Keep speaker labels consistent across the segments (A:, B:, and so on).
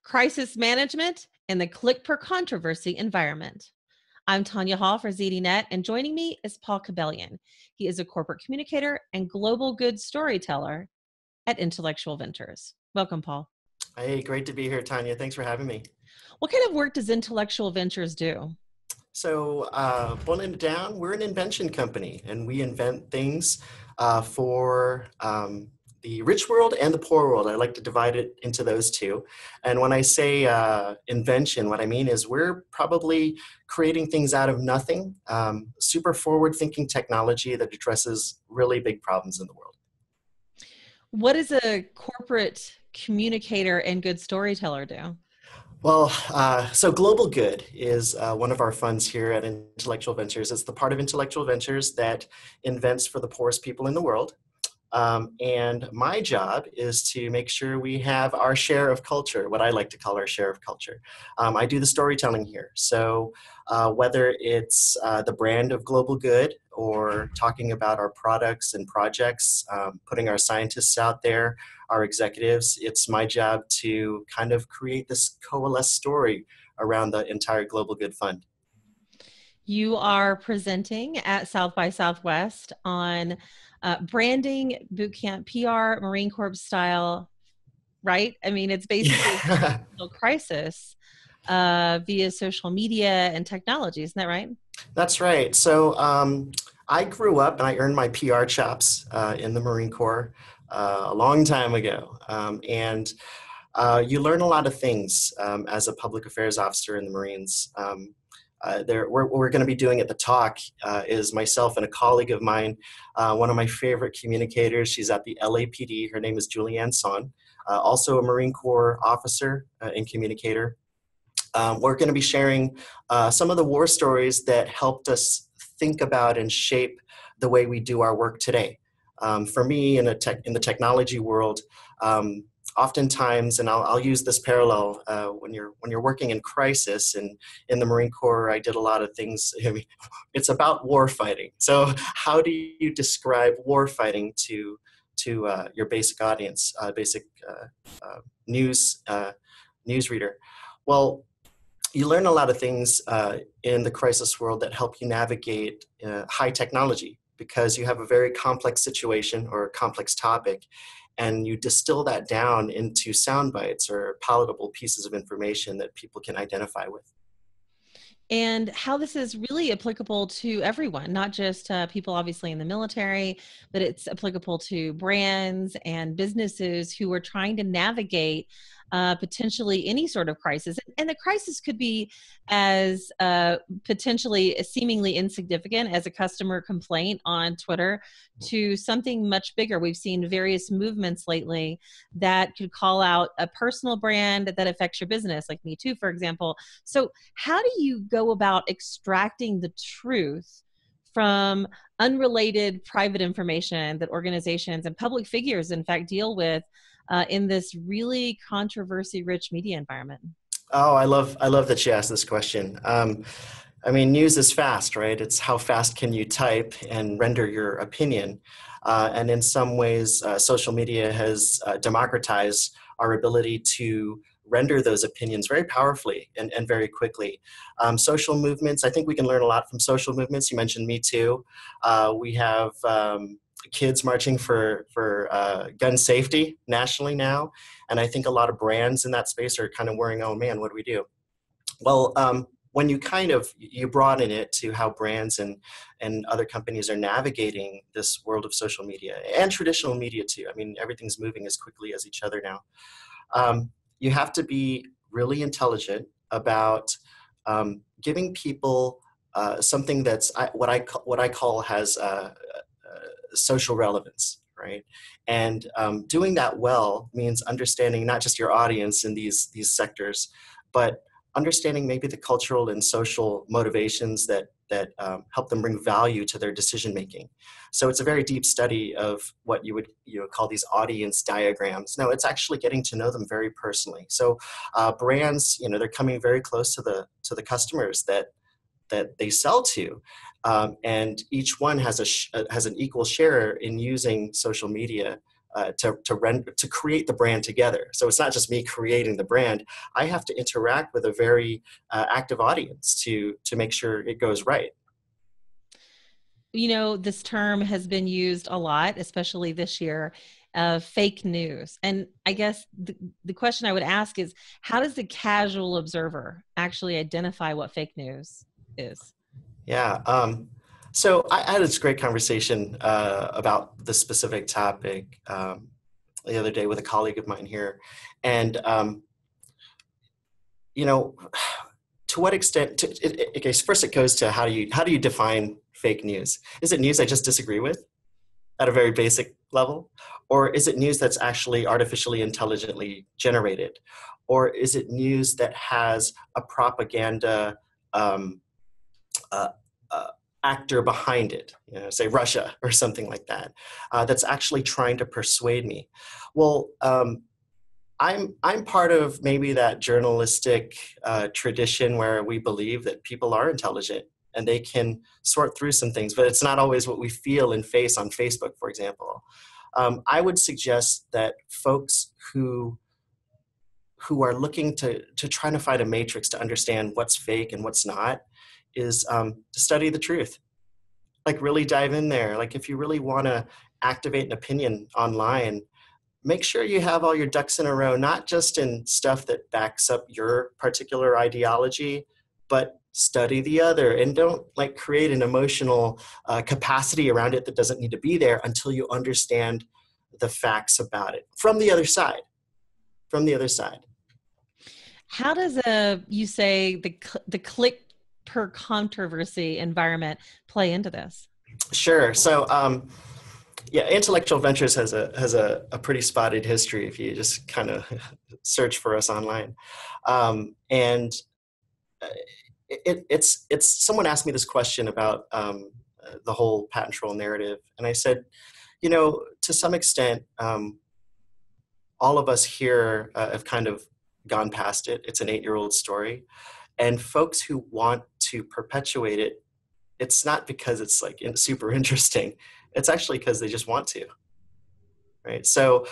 A: crisis management in the click per controversy environment. I'm Tanya Hall for ZDNet, and joining me is Paul Cabellon. He is a corporate communicator and global goods storyteller at Intellectual Ventures. Welcome, Paul.
B: Hey, great to be here, Tanya. Thanks for having me.
A: What kind of work does Intellectual Ventures do?
B: So, boiling it down, we're an invention company, and we invent things for the rich world and the poor world. I like to divide it into those two. And when I say invention, what I mean is we're probably creating things out of nothing, super forward-thinking technology that addresses really big problems in the world.
A: What does a corporate communicator and good storyteller do?
B: Well, so Global Good is one of our funds here at Intellectual Ventures. It's the part of Intellectual Ventures that invents for the poorest people in the world. And my job is to make sure we have our share of culture, what I like to call our share of culture. I do the storytelling here. So whether it's the brand of Global Good or talking about our products and projects, putting our scientists out there, our executives, it's my job to kind of create this coalesced story around the entire Global Good Fund.
A: You are presenting at South by Southwest on branding bootcamp PR, Marine Corps style, right? I mean, it's basically
B: Yeah.
A: a crisis via social media and technology. Isn't that right?
B: That's right. So I grew up and I earned my PR chops in the Marine Corps a long time ago. And you learn a lot of things as a public affairs officer in the Marines. What we're going to be doing at the talk is myself and a colleague of mine, one of my favorite communicators. She's at the LAPD. Her name is Julianne Son, also a Marine Corps officer and communicator. We're going to be sharing some of the war stories that helped us think about and shape the way we do our work today. For me, in the technology world, oftentimes, and I'll use this parallel, when you're working in crisis, and in the Marine Corps, I did a lot of things. I mean, it's about war fighting. So how do you describe war fighting to your basic audience, basic news reader? Well, you learn a lot of things in the crisis world that help you navigate high technology, because you have a very complex situation or a complex topic, and you distill that down into sound bites or palatable pieces of information that people can identify with.
A: And how this is really applicable to everyone, not just people obviously in the military, but it's applicable to brands and businesses who are trying to navigate potentially any sort of crisis. And the crisis could be as potentially seemingly insignificant as a customer complaint on Twitter to something much bigger. We've seen various movements lately that could call out a personal brand that affects your business, like Me Too, for example. So how do you go about extracting the truth from unrelated private information that organizations and public figures, in fact, deal with in this really controversy-rich media environment?
B: Oh, I love that you asked this question. I mean, news is fast, right? It's how fast can you type and render your opinion. And in some ways, social media has democratized our ability to render those opinions very powerfully and very quickly. Social movements, I think we can learn a lot from social movements. You mentioned Me Too. We have kids marching for gun safety nationally now. And I think a lot of brands in that space are kind of worrying, oh man, what do we do? Well, when you broaden it to how brands and other companies are navigating this world of social media and traditional media too. I mean, everything's moving as quickly as each other now. You have to be really intelligent about giving people something that's what I call has social relevance, right? And doing that well means understanding not just your audience in these sectors, but understanding maybe the cultural and social motivations that help them bring value to their decision making. So it's a very deep study of what you would call these audience diagrams. Now it's actually getting to know them very personally. So brands, they're coming very close to the customers that they sell to, and each one has an equal share in using social media to create the brand together. So it's not just me creating the brand. I have to interact with a very active audience to make sure it goes right.
A: You know, this term has been used a lot, especially this year, fake news. And I guess the question I would ask is, how does the casual observer actually identify what fake news is?
B: Yeah. So I had this great conversation about this specific topic the other day with a colleague of mine here. And, you know, to what extent, okay, first it goes to how do you define fake news? Is it news I just disagree with at a very basic level? Or is it news that's actually artificially intelligently generated? Or is it news that has a propaganda uh, actor behind it, say Russia or something like that, that's actually trying to persuade me? Well, I'm part of maybe that journalistic tradition where we believe that people are intelligent and they can sort through some things, but it's not always what we feel and face on Facebook, for example. I would suggest that folks who are looking to try to find a matrix to understand what's fake and what's not is to study the truth. Like really dive in there. Like if you really want to activate an opinion online, make sure you have all your ducks in a row, not just in stuff that backs up your particular ideology, but study the other, and don't like create an emotional capacity around it that doesn't need to be there until you understand the facts about it from the other side. From the other side.
A: How does you say the click per controversy environment play into this?
B: Sure. So, yeah, intellectual ventures has a pretty spotted history if you just kind of search for us online, and it's someone asked me this question about the whole patent troll narrative, and I said, to some extent, all of us here have kind of gone past it. It's an 8-year-old story, and folks who want to perpetuate it, it's not because it's like super interesting. It's actually because they just want to, right? So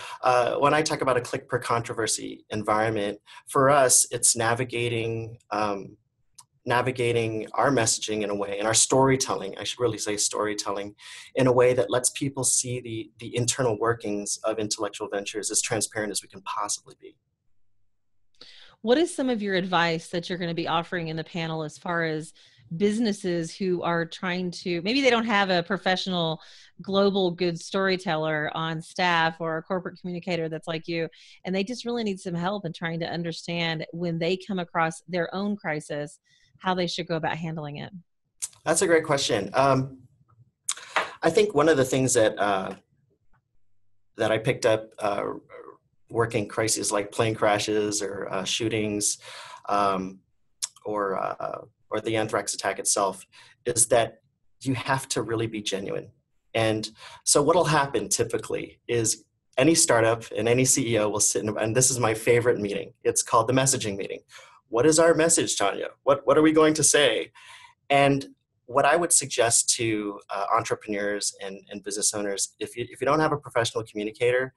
B: when I talk about a click per controversy environment, for us, it's navigating our messaging in a way, and our storytelling, I should really say storytelling, in a way that lets people see the internal workings of intellectual ventures as transparent as we can possibly be.
A: What is some of your advice that you're going to be offering in the panel as far as businesses who are trying to, maybe they don't have a professional global good storyteller on staff or a corporate communicator that's like you, and they just really need some help in trying to understand when they come across their own crisis, how they should go about handling it?
B: That's a great question. I think one of the things that I picked up working crises like plane crashes or shootings or the anthrax attack itself is that you have to really be genuine. And so what'll happen typically is any startup and any CEO will sit and this is my favorite meeting. It's called the messaging meeting. What is our message, Tanya? What are we going to say? And what I would suggest to entrepreneurs and business owners, if you don't have a professional communicator,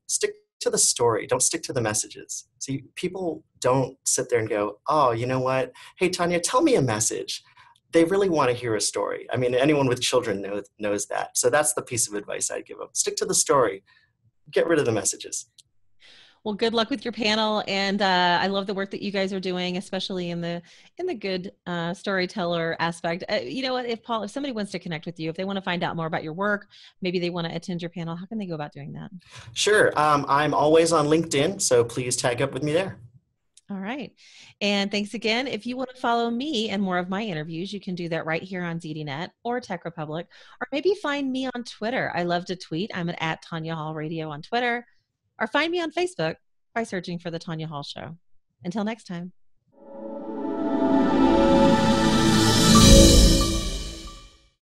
B: stick to the story. Don't stick to the messages. See, people don't sit there and go, oh, you know what? Hey, Tanya, tell me a message. They really want to hear a story. I mean, anyone with children knows that. So that's the piece of advice I'd give them. Stick to the story. Get rid of the messages.
A: Well, good luck with your panel, and I love the work that you guys are doing, especially in the good storyteller aspect. You know what, if somebody wants to connect with you, if they want to find out more about your work, maybe they want to attend your panel, how can they go about doing that?
B: Sure. I'm always on LinkedIn, so please tag up with me there.
A: All right. And thanks again. If you want to follow me and more of my interviews, you can do that right here on ZDNet or Tech Republic, or maybe find me on Twitter. I love to tweet. I'm at Tanya Hall Radio on Twitter. Or find me on Facebook by searching for The Tanya Hall Show. Until next time.